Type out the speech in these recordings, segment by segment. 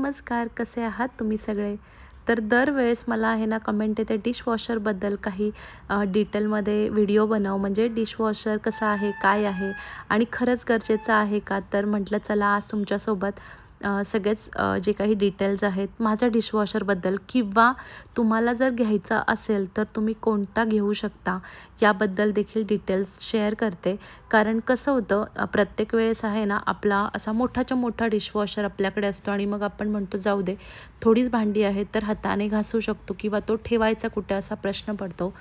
नमस्कार, कसे आहात तुम्ही सगळे? तर दरवेळेस मला आहे ना कमेंट येते डिशवॉशरबद्दल काही डिटेलमध्ये व्हिडिओ बनव, म्हणजे डिशवॉशर कसा आहे, काय आहे आणि खरंच गरजेचं आहे का? तर म्हटलं चला आज तुमच्यासोबत सगळेच जे काही डिटेल्स आहेत माझ्या डिशवॉशरबद्दल, किंवा तुम्हाला जर घ्यायचा असेल तर तुम्ही कोणता घेऊ शकता याबद्दल देखील डिटेल्स शेअर करते. कारण कसं होतं, प्रत्येक वेळेस आहे ना आपला असा मोठाच्या मोठा डिशवॉशर आपल्याकडे असतो आणि मग आपण म्हणतो जाऊ दे, थोडीच भांडी आहेत तर हाताने घासू शकतो, किंवा तो ठेवायचा कुठे असा प्रश्न पडतो.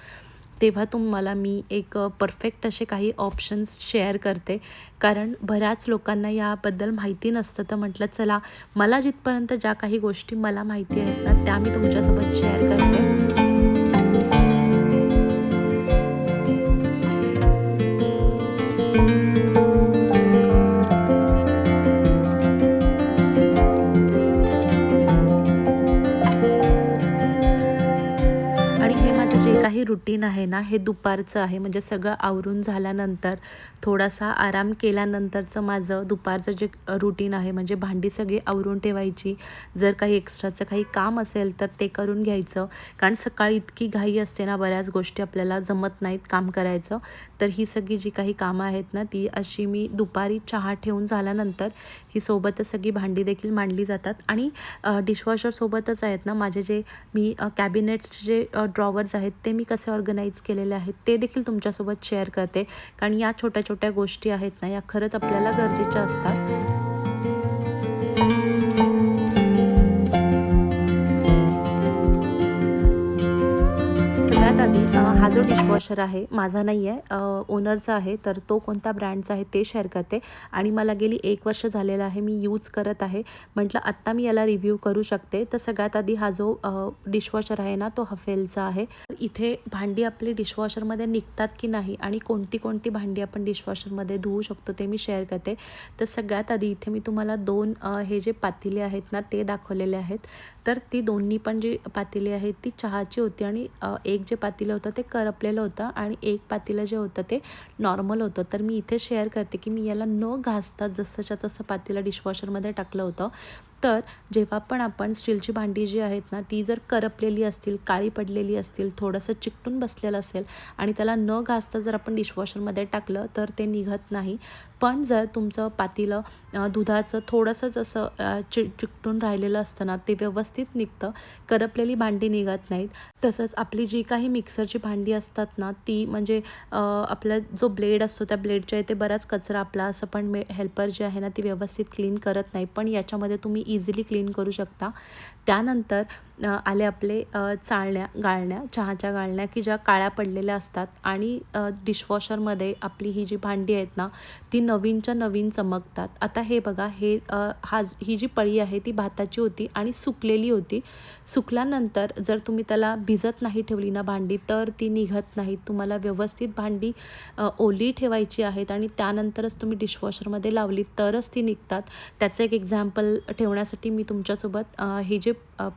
तेव्हा तुम्हाला मी एक परफेक्ट असे काही ऑप्शन्स शेअर करते. कारण बऱ्याच लोकांना याबद्दल माहिती नसतं, तर म्हटलं चला मला जिथपर्यंत ज्या काही गोष्टी मला माहिती आहेत ना त्या मी तुमच्यासोबत शेअर करते. आणि हे माझं जे काही रुटीन आहे ना, हे दुपारचं आहे. म्हणजे सगळं आवरून झाल्यानंतर थोडासा आराम केल्यानंतरचं माझं दुपारचं जे रुटीन आहे. म्हणजे भांडी सगळी आवरून ठेवायची, जर काही एक्स्ट्राचं काही काम असेल तर ते करून घ्यायचं. कारण सकाळी इतकी घाई असते ना, बऱ्याच गोष्टी आपल्याला जमत नाहीत काम करायचं. तर ही सगळी जी काही कामं आहेत ना, ती अशी मी दुपारी चहा ठेवून झाल्यानंतर ही सोबतच सगळी भांडी देखील मांडली जातात. आणि डिशवॉशरसोबतच आहेत ना माझे जे मी कॅबिनेट्सचे जे ड्रॉवर्स आहेत ते मी कसे ऑर्गनाईज केलेले आहेत ते देखील तुमच्यासोबत शेअर करते. कारण या छोट्या छोट्या गोष्टी आहेत ना, या खरंच आपल्याला गरजेच्या असतात. सगळ्यात आधी हा जो डिशवॉशर आहे माझा नाही आहे, ओनरचा आहे. तर तो कोणत्या ब्रँडचा आहे ते शेअर करते. आणि मला गेली 1 वर्ष झालेलं आहे मी यूज करत आहे. म्हटलं आत्ता मी याला रिव्ह्यू करू शकते. तर सगळ्यात आधी हा जो डिशवॉशर आहे ना तो हफेलचा आहे. इथे भांडी आपली डिशवॉशरमध्ये निघतात की नाही आणि कोणती कोणती भांडी आपण डिशवॉशरमध्ये धुवू शकतो ते मी शेअर करते. तर सगळ्यात आधी इथे मी तुम्हाला 2 हे जे पातेले आहेत ना ते दाखवलेले आहेत. तर ती दोन्ही पण जी पातेली आहेत ती चहाची होती. आणि एक जे पातेलं होतं ते करपलेलं होतं आणि एक पातेलं जे होतं ते नॉर्मल होतं. तर मी इथे शेअर करते की मी याला न घासता जसंच्या तसं पातेलं डिशवॉशरमध्ये टाकलं होतं. तर जेव्हा पण आपण स्टीलची भांडी जी आहेत ना ती जर करपलेली असतील, काळी पडलेली असतील, थोडंसं चिकटून बसलेलं असेल आणि त्याला न घासता जर आपण डिशवॉशरमध्ये टाकलं तर ते निघत नाही. पण जर तुमचं पातेलं दुधाचं थोडंसंच असं चिकटून राहिलेलं असतं ना ते व्यवस्थित निघतं, करपलेली भांडी निघत नाहीत. तसंच आपली जी काही मिक्सरची भांडी असतात ना ती म्हणजे आपला जो ब्लेड असतो त्या ब्लेडच्या इथे बराच कचरा आपला असं पण हेल्पर जे आहे ना ती व्यवस्थित क्लीन करत नाही. पण याच्यामध्ये तुम्ही इझिली क्लीन करू शकता. त्यानंतर आले आपले चाळण्या, गाळण्या, चहाच्या गाळण्या की ज्या काळ्या पडलेल्या असतात. आणि डिशवॉशरमध्ये आपली ही जी भांडी आहेत ना ती नवीनच्या नवीन चमकतात. आता हे बघा, हे ही जी पळी आहे ती भाताची होती आणि सुकलेली होती. सुकल्यानंतर जर तुम्ही त्याला भिजत नाही ठेवली ना भांडी तर ती निघत नाही. तुम्हाला व्यवस्थित भांडी ओली ठेवायची आहेत आणि त्यानंतरच तुम्ही डिशवॉशरमध्ये लावली तरच ती निघतात. त्याचं एक एक्झाम्पल ठेवण्यासाठी मी तुमच्यासोबत ही जी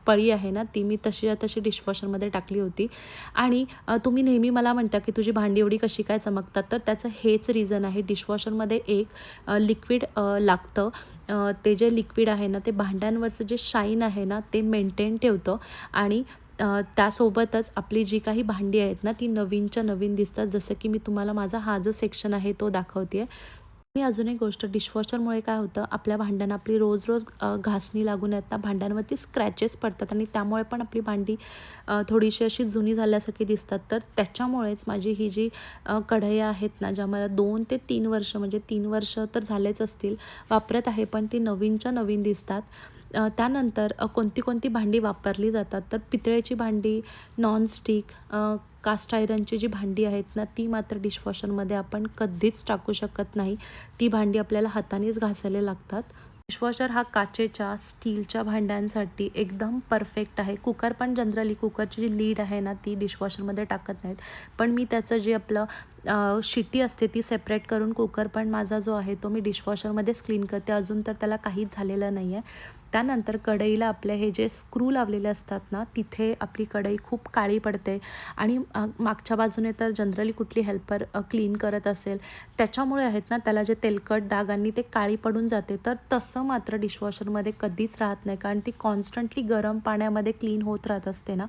पळी आहे ना ती मी तशी तशी डिशवॉशरमध्ये टाकली होती. आणि तुम्ही नेहमी मला म्हणता की तुझी भांडी एवढी कशी काय चमकतात, तर त्याचं हेच रिझन आहे. डिशवॉशरमध्ये एक लिक्विड लागतं. ते जे लिक्विड आहे ना ते भांड्यांवरचं जे शाईन आहे ना ते मेंटेन ठेवतं. आणि त्यासोबतच आपली जी काही भांडी आहेत ना ती नवीनच्या नवीन दिसतात. जसं की मी तुम्हाला माझा हा जो सेक्शन आहे तो दाखवते आहे. आणि अजून एक गोष्ट, डिशवॉशरमुळे काय होतं, आपल्या भांड्यांना आपली रोज रोज घासणी लागून आहेत ना भांड्यांवरती स्क्रॅचेस पडतात आणि त्यामुळे पण आपली भांडी थोडीशी अशी जुनी झाल्यासारखी दिसतात. तर त्याच्यामुळेच माझी ही जी कढया आहेत ना ज्या मला 2 ते 3 वर्ष, म्हणजे 3 वर्ष तर झालेच असतील वापरत आहे, पण ती नवीनच्या नवीन दिसतात. त्यानंतर कोणती कोणती भांडी वापरली जातात, तर पितळेची भांडी, नॉनस्टिक, कास्ट आयरनची जी भांडी आहेत ना ती मात्र डिशवॉशरमध्ये आपण कधीच टाकू शकत नाही. ती भांडी आपल्याला हातानेच घासायला लागतात. डिशवॉशर हा काचेच्या, स्टीलच्या भांड्यांसाठी एकदम परफेक्ट आहे. कुकर पण जनरली कुकरची जी लीड आहे ना ती डिशवॉशरमध्ये टाकत नाहीत. पण मी त्याचं जे आपलं शिट्टी असते ती सेपरेट करून कुकर पण माझा जो आहे तो मी डिशवॉशरमध्येच क्लीन करते. अजून तर त्याला काहीच झालेलं नाही आहे. त्यानंतर कढईला आपले हे जे स्क्रू लावलेले असतात ना, तिथे आपली कढई खूप काळी पडते आणि मागच्या बाजूने तर जनरली कुठली हेल्पर क्लीन करत असेल त्याच्यामुळे आहेत ना, त्याला जे तेलकट डागांनी ते काळी पडून जाते. तर तसं मात्र डिशवॉशरमध्ये कधीच राहत नाही, कारण ती कॉन्स्टंटली गरम पाण्यामध्ये क्लीन होत राहत असते ना,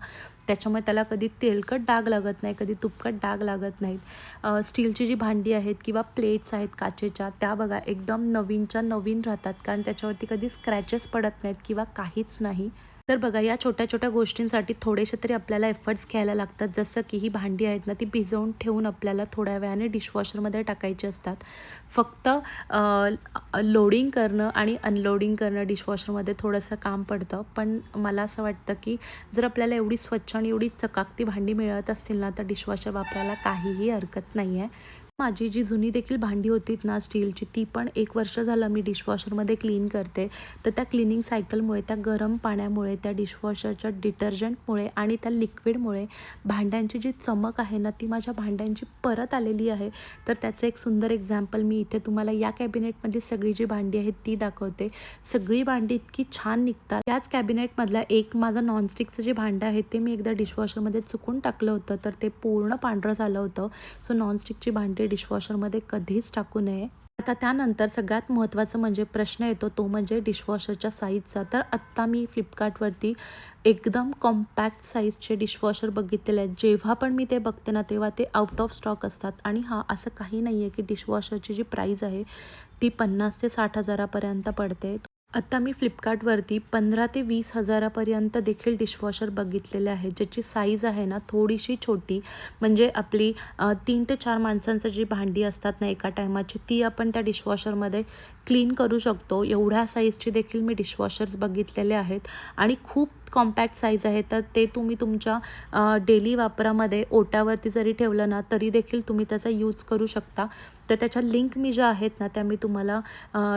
त्याच्यामुळे त्याला कधी तेलकट डाग लागत नाही, कधी तुपकट डाग लागत नाहीत. स्टीलची जी भांडी आहेत किंवा प्लेट्स आहेत काचेच्या, त्या बघा एकदम नवीनच्या नवीन राहतात, कारण त्याच्यावरती कधी स्क्रॅचेस पडत नाहीत किंवा काहीच नाही. तर बघा, या छोट्या छोट्या गोष्टींसाठी थोडेसे तरी आपल्याला एफर्ट्स घ्यायला लागतात. जसं की ही भांडी आहेत ना, ती भिजवून ठेवून आपल्याला थोड्या वेळाने डिशवॉशरमध्ये टाकायची असतात. फक्त लोडिंग करणं आणि अनलोडिंग करणं डिशवॉशरमध्ये थोडंसं काम पडतं. पण मला असं वाटतं की जर आपल्याला एवढी स्वच्छ आणि एवढी चकाकती भांडी मिळत असतील ना, तर डिशवॉशर वापरायला काहीही हरकत नाही आहे. माझी जी जुनी देखील भांडी होती ना स्टीलची, ती पण 1 वर्ष झालं मी डिशवॉशरमध्ये क्लीन करते. तर त्या क्लिनिंग सायकलमुळे, त्या गरम पाण्यामुळे, त्या डिशवॉशरच्या डिटर्जंटमुळे आणि त्या लिक्विडमुळे भांड्यांची जी चमक आहे ना, ती माझ्या भांड्यांची परत आलेली आहे. तर त्याचं एक सुंदर एक्झाम्पल मी इथे तुम्हाला या कॅबिनेटमधली सगळी जी भांडी आहेत ती दाखवते. सगळी भांडी इतकी छान निघतात. त्याच कॅबिनेटमधला एक माझं नॉनस्टिकचं जे भांडं आहे ते मी एकदा डिशवॉशरमध्ये चुकून टाकलं होतं, तर ते पूर्ण पांढरं झालं होतं. सो नॉनस्टिकची भांडी डिशवॉशरमध्ये कधीच टाकू नये. आता त्यानंतर सगळ्यात महत्त्वाचं म्हणजे प्रश्न येतो तो म्हणजे डिशवॉशरच्या साईजचा. तर आत्ता मी फ्लिपकार्टवरती एकदम कॉम्पॅक्ट साईजचे डिशवॉशर बघितलेले आहेत. जेव्हा पण मी ते बघते ना, तेव्हा ते आउट ऑफ स्टॉक असतात. आणि हां, असं काही नाही आहे की डिशवॉशरची जी प्राईज आहे ती 50,000 ते 60,000पर्यंत पडते. आता मी फ्लिपकार्टवरती 15,000 ते 20,000पर्यंत देखील डिशवॉशर बघितलेले आहेत, ज्याची साईज आहे ना थोडीशी छोटी. म्हणजे आपली 3 ते 4 माणसांचं जी भांडी असतात ना एका टायमाची, ती आपण त्या डिशवॉशरमध्ये क्लीन करू शकतो. एवढ्या साईजची देखील मी डिशवॉशर्स बघितलेले आहेत आणि खूप कॉम्पॅक्ट साईज आहे. तर ते तुम्ही तुमच्या डेली वापरामध्ये ओट्यावरती जरी ठेवलं ना, तरी देखील तुम्ही त्याचा यूज करू शकता. तर त्याच्या लिंक मी ज्या आहेत ना, त्या मी तुम्हाला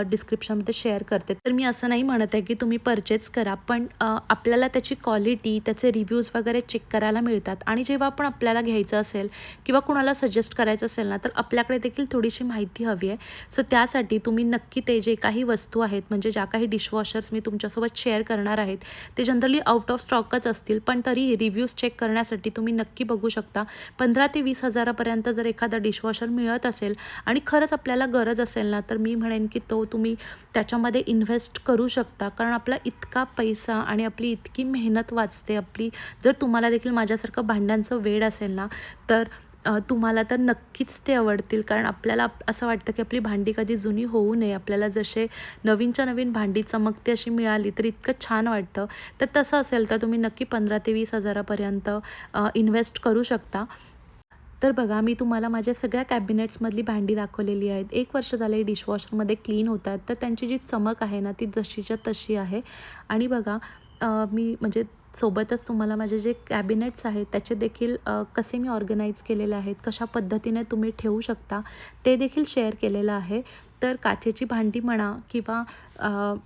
डिस्क्रिप्शनमध्ये शेअर करते. तर मी असं नाही म्हणत आहे की तुम्ही परचेस करा, पण आपल्याला त्याची क्वालिटी, त्याचे रिव्ह्यूज वगैरे चेक करायला मिळतात. आणि जेव्हा पण आपल्याला घ्यायचं असेल किंवा कुणाला सजेस्ट करायचं असेल ना, तर आपल्याकडे देखील थोडीशी माहिती हवी आहे. सो त्यासाठी तुम्ही नक्की ते जे काही वस्तू आहेत, म्हणजे ज्या काही डिशवॉशर्स मी तुमच्यासोबत शेअर करणार आहेत, ते जनरली आउट ऑफ स्टॉकच असतील, पण तरी रिव्ह्यूज चेक करण्यासाठी तुम्ही नक्की बघू शकता. 15,000 ते 20,000पर्यंत जर एखादा डिशवॉशर मिळत असेल आणि खरंच आपल्याला गरज असेल ना, तर मी म्हणेन की तो तुम्ही त्याच्यामध्ये इन्व्हेस्ट करू शकता. कारण आपला इतका पैसा आणि आपली इतकी मेहनत वाचते आपली. जर तुम्हाला देखील माझ्यासारखं भांड्यांचं वेड असेल ना, तर तुम्हाला तर नक्कीच ते आवडतील. कारण आपल्याला असं वाटतं की आपली भांडी कधी जुनी होऊ नये. आपल्याला जसे नवीनच्या नवीन भांडी चमकते अशी मिळाली तर इतकं छान वाटतं. तर तसं असेल तर तुम्ही नक्की 15,000 ते 20,000पर्यंत इन्व्हेस्ट करू शकता. तर बघा, मी तुम्हाला माझ्या सगळ्या कॅबिनेट्समधली भांडी दाखवलेली आहेत. 1 वर्ष झाले डिशवॉशरमध्ये क्लीन होतात. तर त्यांची जी चमक आहे ना, ती जशीच्या तशी आहे. आणि बघा, मी म्हणजे सोबतच तुम्हाला माझे जे कॅबिनेट्स आहेत त्याचे देखील कसे मी ऑर्गनाईज केलेले आहेत, कशा पद्धतीने तुम्ही ठेवू शकता, ते देखील शेअर केलेलं आहे. तर काचेची भांडी म्हणा किंवा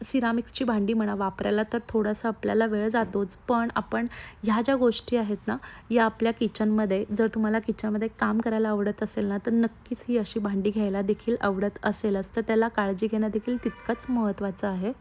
सिरामिक्सची भांडी म्हणा, वापरायला तर थोडासा आपल्याला वेळ जातोच. पण आपण ह्या ज्या गोष्टी आहेत ना, या आपल्या किचनमध्ये, जर तुम्हाला किचनमध्ये काम करायला आवडत असेल ना, तर नक्कीच ही अशी भांडी घ्यायला देखील आवडत असेलच. तर त्याला काळजी घेणं देखील तितकंच महत्त्वाचं आहे.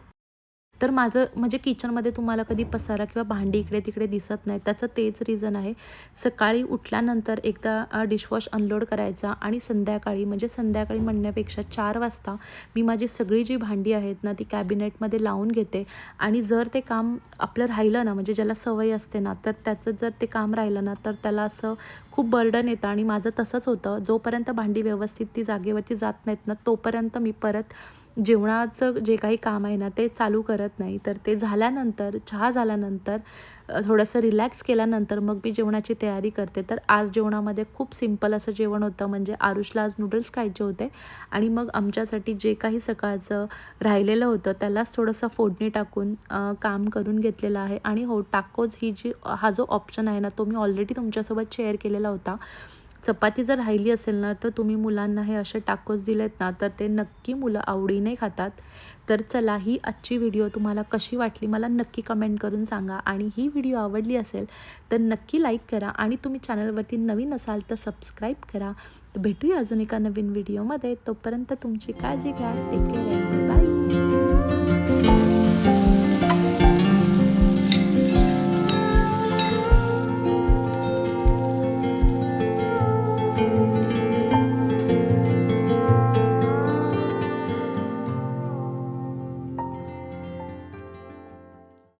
तर माझं म्हणजे किचनमध्ये तुम्हाला कधी पसारा किंवा भांडी इकडे-तिकडे दिसत नाही, त्याचं तेच रिझन आहे. सकाळी उठल्यानंतर एकदा डिशवॉश अनलोड करायचा आणि संध्याकाळी, म्हणजे संध्याकाळी म्हणण्यापेक्षा 4 वाजता मी माझी सगळी जी भांडी आहेत ना, ती कॅबिनेटमध्ये लावून घेते. आणि जर ते काम आपलं राहिलं ना, म्हणजे ज्याला सवय असते ना, तर त्याचं जर ते काम राहिलं ना, तर त्याला असं खूप बर्डन येतं. आणि माझं तसंच होतं. जोपर्यंत भांडी व्यवस्थित ती जागेवरती जात नाहीत ना, तोपर्यंत मी परत जेवणाचं जे काही काम आहे ना, ते चालू करत नाही. तर ते झाल्यानंतर, चहा झाल्यानंतर, थोडंसं रिलॅक्स केल्यानंतर मग मी जेवणाची तयारी करते. तर आज जेवणामध्ये खूप सिंपल असं जेवण होतं. म्हणजे आरुषला आज नूडल्स खायचे होते आणि मग आमच्यासाठी जे काही सकाळचं राहिलेलं होतं त्यालाच थोडंसं फोडणी टाकून काम करून घेतलेलं आहे. आणि हो, टाकोज हा जो ऑप्शन आहे ना, तो मी ऑलरेडी तुमच्यासोबत शेअर केलेला होता. चपाती जर राहिली असेल ना तर तुम्ही मुलांना हे असे टाकोस दिलेत ना तर ते नक्की मुलं आवडीने खातात. तर चला, ही आजची व्हिडिओ तुम्हाला कशी वाटली मला नक्की कमेंट करून सांगा आणि ही व्हिडिओ आवडली असेल तर नक्की लाईक करा आणि तुम्ही चॅनलवरती नवीन असाल तर सबस्क्राईब करा. तर भेटूया अजून एका नवीन व्हिडिओमध्ये. तोपर्यंत तुमची काळजी घ्या. Take care and bye.